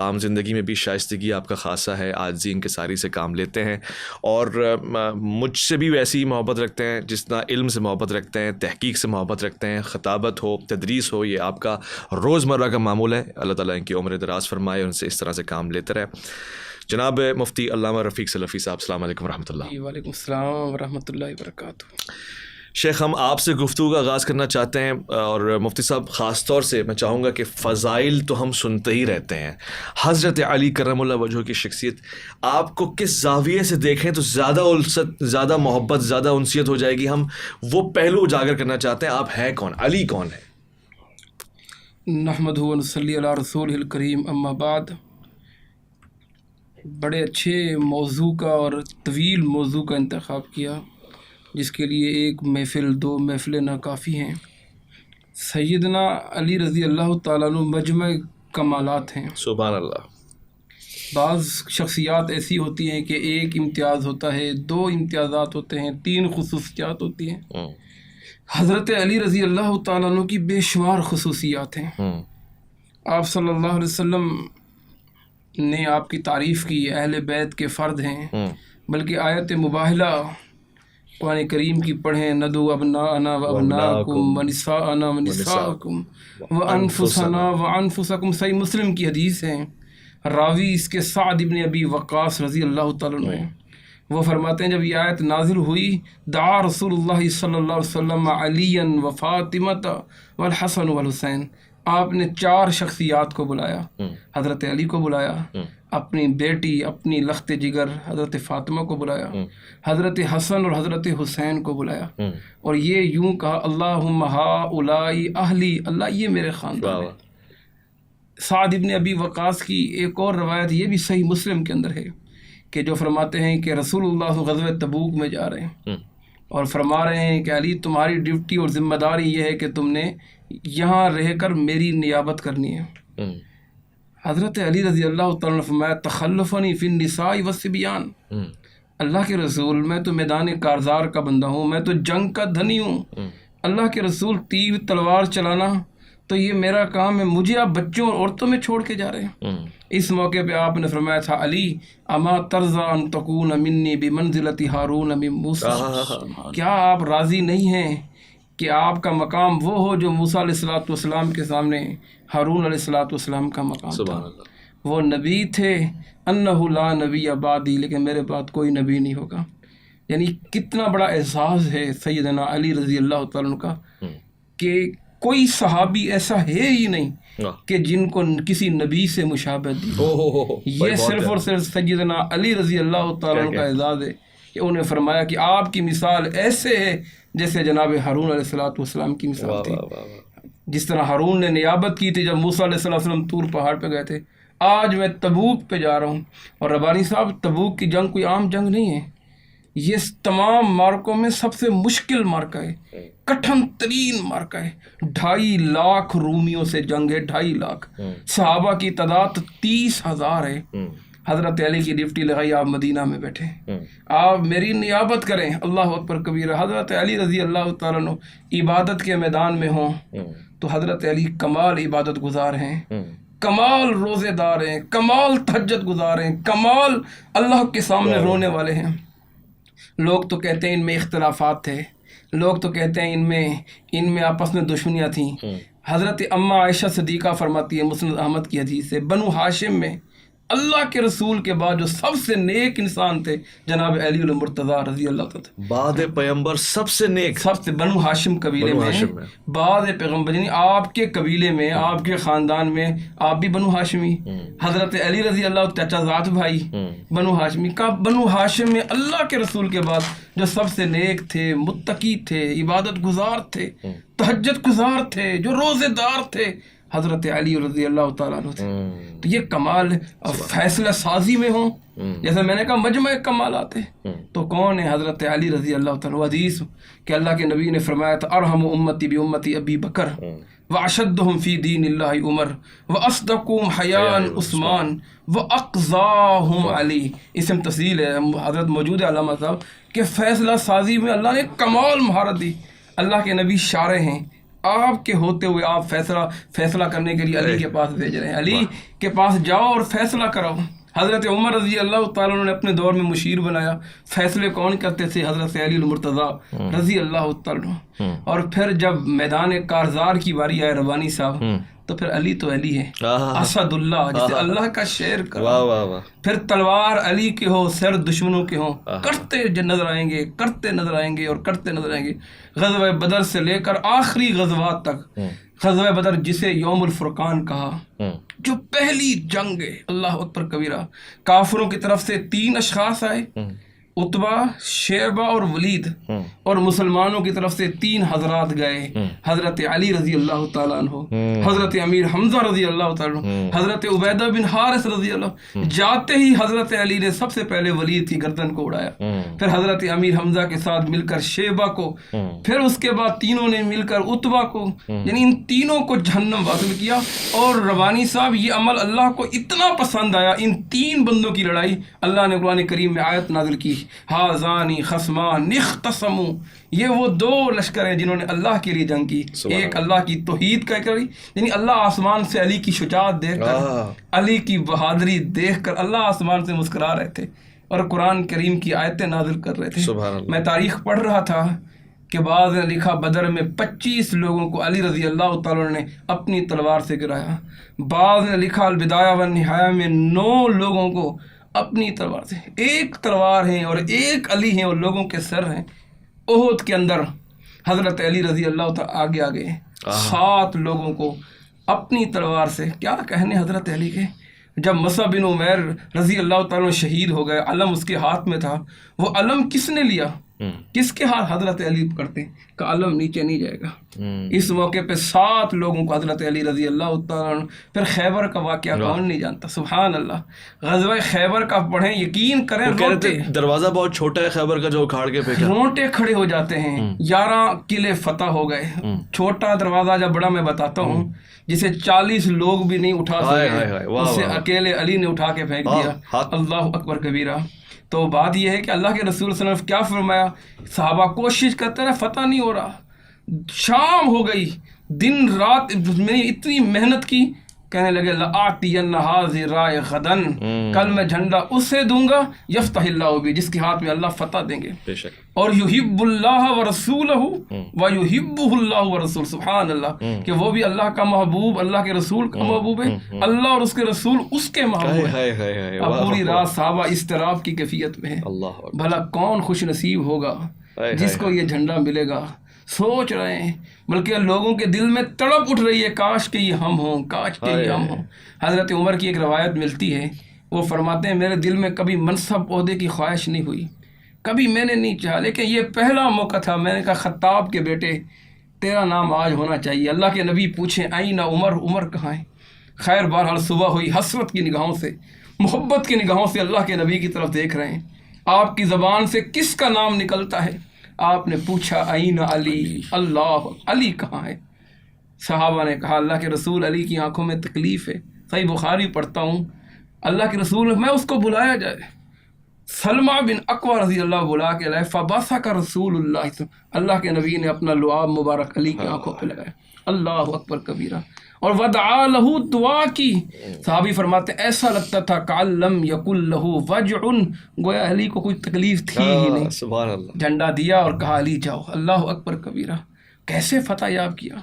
عام زندگی میں بھی شائستگی آپ کا خاصا ہے، عاجزی انکساری سے کام لیتے ہیں، اور مجھ سے بھی ویسی ہی محبت رکھتے ہیں جتنا علم سے محبت رکھتے ہیں، تحقیق سے محبت رکھتے ہیں، خطابت ہو، تدریس ہو، یہ آپ کا روزمرہ کا معمول ہے۔ اللہ تعالیٰ ان کی عمر دراز فرمائے، ان سے اس طرح سے کام لیتے رہے۔ جناب مفتی علامہ رفیق سلفی صاحب، السلام علیکم ورحمۃ اللہ۔ وعلیکم السلام ورحمۃ اللہ وبرکاتہ۔ شیخ، ہم آپ سے گفتگو کا آغاز کرنا چاہتے ہیں، اور مفتی صاحب خاص طور سے میں چاہوں گا کہ فضائل تو ہم سنتے ہی رہتے ہیں، حضرت علی کرم اللہ وجہہ کی شخصیت آپ کو کس زاویے سے دیکھیں تو زیادہ الفت، زیادہ محبت، زیادہ انسیت ہو جائے گی، ہم وہ پہلو اجاگر کرنا چاہتے ہیں۔ آپ ہے کون؟ علی کون ہے؟ نحمدہ و نصلی علی رسولہ الکریم، اما بعد۔ بڑے اچھے موضوع کا اور طویل موضوع کا انتخاب کیا، جس کے لیے ایک محفل، دو محفلیں ناکافی ہیں۔ سیدنا علی رضی اللہ تعالیٰ عنہ مجمع کمالات ہیں۔ سبحان اللہ۔ بعض شخصیات ایسی ہوتی ہیں کہ ایک امتیاز ہوتا ہے، دو امتیازات ہوتے ہیں، تین خصوصیات ہوتی ہیں۔ حضرت علی رضی اللہ تعالیٰ عنہ کی بے شمار خصوصیات ہیں۔ آپ صلی اللہ علیہ وسلم نے آپ کی تعریف کی، اہل بیت کے فرد ہیں، بلکہ آیت مباہلہ قرآن کریم کی پڑھیں، ندعو ابناءنا و ابناءکم و نساءنا و نساءکم و انفسنا و انفسکم، صحیح مسلم کی حدیث ہے۔ راوی اس کے سعد ابن ابی وقاص رضی اللہ تعالیٰ عنہ ہیں۔ وہ فرماتے ہیں جب یہ آیت نازل ہوئی، دعا رسول اللہ صلی اللہ علیہ وسلم علیًا و فاطمۃ والحسن والحسین، آپ نے چار شخصیات کو بلایا، حضرت علی کو بلایا، اپنی بیٹی، اپنی لخت جگر حضرت فاطمہ کو بلایا، حضرت حسن اور حضرت حسین کو بلایا، اور یہ یوں کہا، اللہم ہؤلاء اہلی، اللہ یہ میرے خاندان ہے۔ سعد ابن ابی وقاص کی ایک اور روایت یہ بھی صحیح مسلم کے اندر ہے کہ جو فرماتے ہیں کہ رسول اللہ غزوہ تبوک میں جا رہے ہیں اور فرما رہے ہیں کہ علی تمہاری ڈیوٹی اور ذمہ داری یہ ہے کہ تم نے یہاں رہ کر میری نیابت کرنی ہے۔ حضرت علی رضی اللہ تعالیٰ نے فرمایا تخلفنی فی النساء والصبیان، اللہ کے رسول میں تو میدان کارزار کا بندہ ہوں، میں تو جنگ کا دھنی ہوں، اللہ کے رسول تیر تلوار چلانا تو یہ میرا کام ہے، مجھے آپ بچوں اور عورتوں میں چھوڑ کے جا رہے ہیں۔ اس موقع پہ آپ نے فرمایا تھا، علی اما ترضى ان تکون منی بمنزلۃ ہارون من موسیٰ، کیا آپ راضی نہیں ہیں کہ آپ کا مقام وہ ہو جو موسیٰ علیہ الصلوۃ والسلام کے سامنے ہارون علیہ الصلوۃ والسلام کا مقام تھا۔ وہ نبی تھے، انہ لا نبی بعدی، لیکن میرے بعد کوئی نبی نہیں ہوگا۔ یعنی کتنا بڑا احساس ہے سیدنا علی رضی اللہ تعالیٰ عنہ کا کہ کوئی صحابی ایسا ہے ہی نہیں کہ جن کو کسی نبی سے مشابہت دی۔ یہ صرف اور صرف سیدنا علی رضی اللہ تعالیٰ عنہ کا اعزاز ہے کہ انہیں فرمایا کہ آپ کی مثال ایسے ہے جیسے جناب ہارون علیہ الصلوۃ والسلام کی مثال تھی۔ جس طرح ہارون نے نیابت کی تھی جب موسیٰ علیہ السلام طور پہاڑ پہ گئے تھے، آج میں تبوک پہ جا رہا ہوں۔ اور ربانی صاحب، تبوک کی جنگ کوئی عام جنگ نہیں ہے، یہ تمام مارکوں میں سب سے مشکل مارکہ ہے، کٹھن ترین مارکہ ہے۔ 2.5 لاکھ رومیوں سے جنگ ہے، 2.5 لاکھ، صحابہ کی تعداد 30,000 ہے۔ حضرت علی کی ڈیوٹی لگائی، آپ مدینہ میں بیٹھے، آپ میری نیابت کریں، اللہ اکبر کبیرہ۔ حضرت علی رضی اللہ تعالیٰ عنہ عبادت کے میدان میں ہوں تو حضرت علی کمال عبادت گزار ہیں، کمال روزے دار ہیں، کمال تہجد گزار ہیں، کمال اللہ کے سامنے رونے والے ہیں۔ لوگ تو کہتے ہیں ان میں اختلافات تھے، لوگ تو کہتے ہیں ان میں آپس میں دشمنیاں تھیں۔ حضرت اماں عائشہ صدیقہ فرماتی ہے، مسند احمد کی حدیث ہے، بنو ہاشم میں اللہ کے رسول کے بعد جو سب سے نیک انسان تھے جناب علی المرتضیٰ رضی اللہ تعالیٰ، بعد پیغمبر سب سے نیک، سب سے بنو ہاشم قبیلے میں بعد پیغمبر، یعنی آپ کے قبیلے میں، آپ کے خاندان میں آپ بھی بنو ہاشمی، حضرت علی رضی اللہ چچا ذات بھائی بنو ہاشمی کا، بنو ہاشم میں اللہ کے رسول کے بعد جو سب سے نیک تھے، متقی تھے، عبادت گزار تھے، تہجد گزار تھے، جو روزے دار تھے، حضرت علی رضی اللہ تعالیٰ عنہ تھے۔ تو یہ کمال فیصلہ سازی میں ہوں، جیسے میں نے کہا مجمع کمالات ہے، تو کون ہے؟ حضرت علی رضی اللہ تعالیٰ۔ حدیث کہ اللہ کے نبی نے فرمایا تھا، ارحم امتی بامتی ابی بکر واشدہم فی دین اللہ عمر واصدقہم حیاء عثمان واقضاہم علی۔ اسم تفصیل ہے، حضرت موجود ہے علامہ صاحب کہ فیصلہ سازی میں اللہ نے کمال مہارت دی۔ اللہ کے نبی شارع ہیں، آپ کے ہوتے ہوئے آپ فیصلہ کرنے کے لیے علی کے پاس بھیج رہے ہیں، علی کے پاس جاؤ اور فیصلہ کراؤ۔ حضرت عمر رضی اللہ تعالیٰ عنہ نے اپنے دور میں مشیر بنایا، فیصلے کون کرتے تھے؟ حضرت علی المرتضیٰ رضی اللہ تعالیٰ عنہ۔ اور پھر جب میدان کارزار کی باری آئے ربانی صاحب، تو پھر علی تو علی ہے، اسد اللہ، جسے اللہ کا شعر کہا۔ پھر تلوار علی کے ہو، سر دشمنوں کے ہوں، کرتے نظر آئیں گے، کرتے نظر آئیں گے اور کرتے نظر آئیں گے۔ غزوہ بدر سے لے کر آخری غزوات تک، غزوہ بدر جسے یوم الفرقان کہا، جو پہلی جنگ ہے، اللہ اکبر کبیرہ، کافروں کی طرف سے 3 اشخاص آئے، عتبہ، شیبہ اور ولید، اور مسلمانوں کی طرف سے 3 حضرات گئے، حضرت علی رضی اللہ تعالیٰ عنہ، حضرت امیر حمزہ رضی اللہ تعالیٰ عنہ، حضرت عبیدہ بن حارث رضی اللہ۔ جاتے ہی حضرت علی نے سب سے پہلے ولید کی گردن کو اڑایا، پھر حضرت امیر حمزہ کے ساتھ مل کر شیبہ کو، پھر اس کے بعد تینوں نے مل کر عتبہ کو، یعنی ان تینوں کو جہنم واصل کیا۔ اور ربانی صاحب یہ عمل اللہ کو اتنا پسند آیا، ان 3 بندوں کی لڑائی، اللہ نے قرآن کریم میں آیت نازل کی، ہازانی خصمان اختصموا، یہ وہ 2 لشکر ہیں جنہوں نے اللہ کے لیے جنگ کی، ایک اللہ کی توحید کا کری، یعنی اللہ آسمان سے علی کی شجاعت دیکھ کر، علی کی بہادری دیکھ کر اللہ آسمان سے مسکرا رہے تھے اور قرآن کریم کی آیتیں نازل کر رہے تھے۔ میں تاریخ پڑھ رہا تھا کہ بعض نے لکھا بدر میں 25 لوگوں کو علی رضی اللہ تعالیٰ نے اپنی تلوار سے گرایا، بعض نے لکھا البدایہ والنہایہ میں 9 لوگوں کو اپنی تلوار سے، ایک تلوار ہیں اور ایک علی ہیں اور لوگوں کے سر ہیں۔ احد کے اندر حضرت علی رضی اللہ تعالیٰ آگے 7 لوگوں کو اپنی تلوار سے، کیا کہنے حضرت علی کے۔ جب مصعب بن عمیر رضی اللہ تعالیٰ شہید ہو گئے، علم اس کے ہاتھ میں تھا، وہ علم کس نے لیا؟ کس کے ہاتھ؟ حضرت علی پکڑتے کہ علم نیچے نہیں جائے گا۔ اس موقع پہ 7 لوگوں کو حضرت علی رضی اللہ تعالیٰ عنہ۔ پھر خیبر کا واقعہ کون نہیں جانتا، سبحان اللہ، غزوہ خیبر کا پڑھیں، یقین کریں، روٹے، دروازہ بہت چھوٹا ہے خیبر کا جو اکھاڑ کے پھینکا، رونٹے کھڑے ہو جاتے ہیں۔ 11 قلعے فتح ہو گئے، چھوٹا دروازہ جب بڑا میں بتاتا ہوں، جسے 40 لوگ بھی نہیں اٹھا سکے، اسے اکیلے علی نے اٹھا کے پھینک دیا، اللہ اکبر کبیرہ۔ تو بات یہ ہے کہ اللہ کے رسول صلی اللہ علیہ وسلم کیا فرمایا، صحابہ کوشش کرتے رہے، فتح نہیں ہو رہا، شام ہو گئی، دن رات میں نے اتنی محنت کی، کہنے لگے لآتین ھذہ الرایہ غدا، کل میں جھنڈا اسے دوں گا یفتح اللہ بھی، جس کے ہاتھ میں اللہ فتح دیں گے، بے شک، اور یحب اللہ ورسولہ ویحبہ اللہ ورسول، سبحان اللہ، کہ وہ بھی اللہ کا محبوب، اللہ کے رسول کا محبوب ہے، اللہ اور اس کے رسول اس کے محبوب ہیں۔ اب پوری رات صحابہ اضطراب کی کیفیت میں ہیں، بھلا کون خوش نصیب ہوگا جس کو یہ جھنڈا ملے گا، سوچ رہے ہیں، بلکہ لوگوں کے دل میں تڑپ اٹھ رہی ہے، کاش کہ یہ ہم ہوں، کاش کہ یہ ہم ہوں۔ حضرت عمر کی ایک روایت ملتی ہے، وہ فرماتے ہیں میرے دل میں کبھی منصب عہدے کی خواہش نہیں ہوئی، کبھی میں نے نہیں چاہا، لیکن یہ پہلا موقع تھا، میں نے کہا خطاب کے بیٹے تیرا نام آج ہونا چاہیے۔ اللہ کے نبی پوچھیں آئینہ عمر، عمر کہاں ہے؟ خیر بہرحال صبح ہوئی، حسرت کی نگاہوں سے، محبت کی نگاہوں سے اللہ کے نبی کی طرف دیکھ رہے ہیں، آپ کی زبان سے کس کا نام نکلتا ہے؟ آپ نے پوچھا آئینہ علی، اللہ، علی کہاں ہے؟ صحابہ نے کہا اللہ کے رسول علی کی آنکھوں میں تکلیف ہے، صحیح بخاری پڑھتا ہوں، اللہ کے رسول میں اس کو بلایا جائے، سلمہ بن اقویٰ رضی اللہ بلا کے لائے، فبصق رسول اللہ، اللہ کے نبی نے اپنا لعاب مبارک علی کی آنکھوں پہ لگایا، اللہ اکبر کبیرہ، اور ودعا لہو، دعا کی۔ صحابی فرماتے ہیں ایسا لگتا تھا کأن لم یکن لہو وجع، گویا علی کو کوئی تکلیف تھی ہی نہیں۔ سبحان اللہ، جھنڈا دیا اور کہا علی جاؤ، اللہ اکبر کبیرہ۔ کیسے فتح یاب کیا،